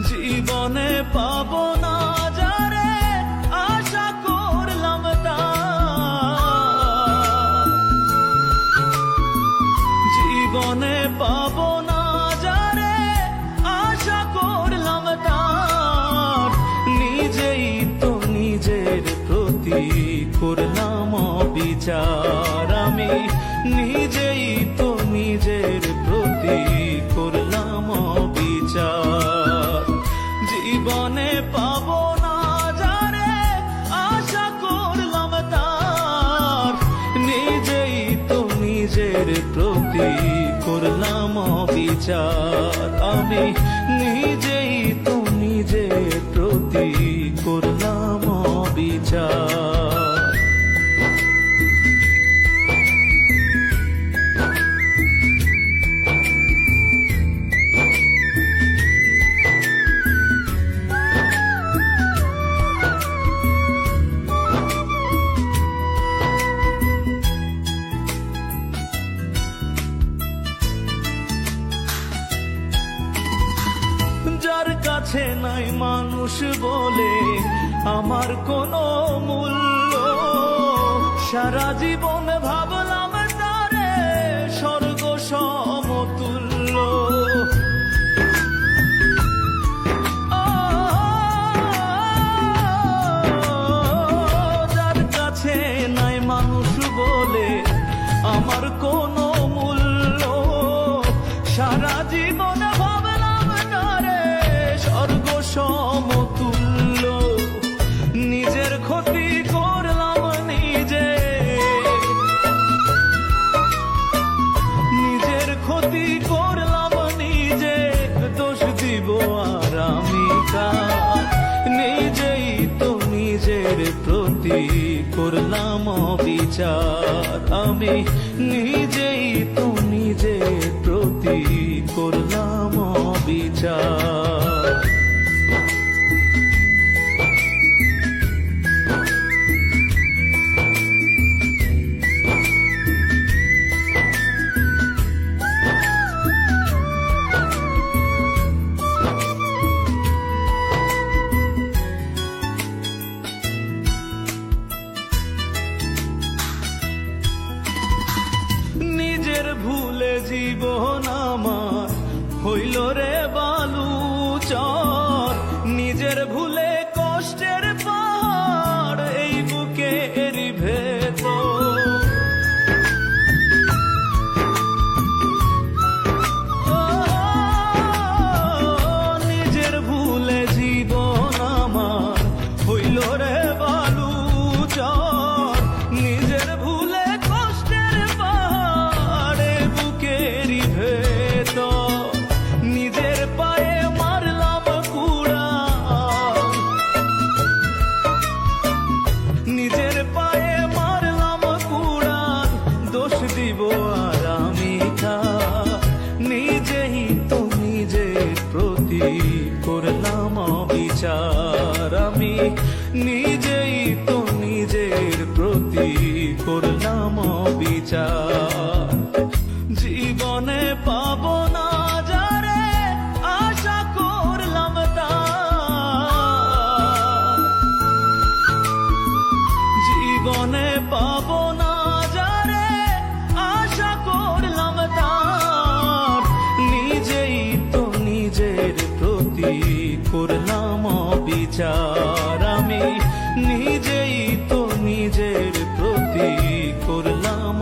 জীবনে পাবো না যারে আশা করলাম তার, জীবনে পাবো না যারে আশা করলাম তার, নিজেই তো নিজের প্রতি করলাম বিচার। আমি নিজেই তো নিজের প্রতি করলাম বিচার। জীবনে পাবো না যারে আশা করলাম তার, নিজেই তো নিজের প্রতি করলাম বিচার। আমি নিজেই তো নিজের প্রতি করলাম বিচার। যার কাছে নাই মানুষ বলে আমার কোনো মূল্য, সারা জীবন ভাবলাম তারে স্বর্গ সমতুল্য। যার কাছে নাই মানুষ বলে আমার কোনো মূল্য, সারা জীবন সমতুল্য। নিজের ক্ষতি করলাম নিজে, নিজের ক্ষতি করলাম নিজে, দোষ দিব আর আমি কার? নিজেই তো নিজের প্রতি করলাম বিচার। আমি নিজেই তো নিজের প্রতি করলাম বিচার। নিজের ভুলে জীবন আমার হইল রে বালুচর, নিজের ভুলে কষ্টের পাহাড় এই বুকের ভেতর। নিজের ভুলে জীবন আমার হইল রে বালুচর, নিজের ভুলে কষ্টের পাহাড় বুকের ভেতর। নিজের পায়ে মারলাম কুড়া, নিজের পায়ে মারলাম কুড়া, দোষ দিব আর আমি কার? নিজেই তো নিজের প্রতি করলাম বিচার। আমি নিজেই তো নিজের প্রতি করলাম বিচার। জীবনে পাবো না যারে আশা করলাম তার, জীবনে পাবো না যারে আশা করলাম তার, নিজেই তো নিজের প্রতি করলাম বিচার। আমি নিজেই তো নিজের প্রতি করলাম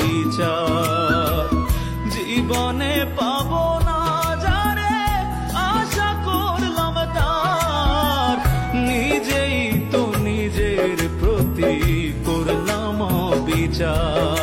বিচার। জীবনে পাবো না যারে আশা করলাম তার, নিজেই তো নিজের প্রতি করলাম বিচার।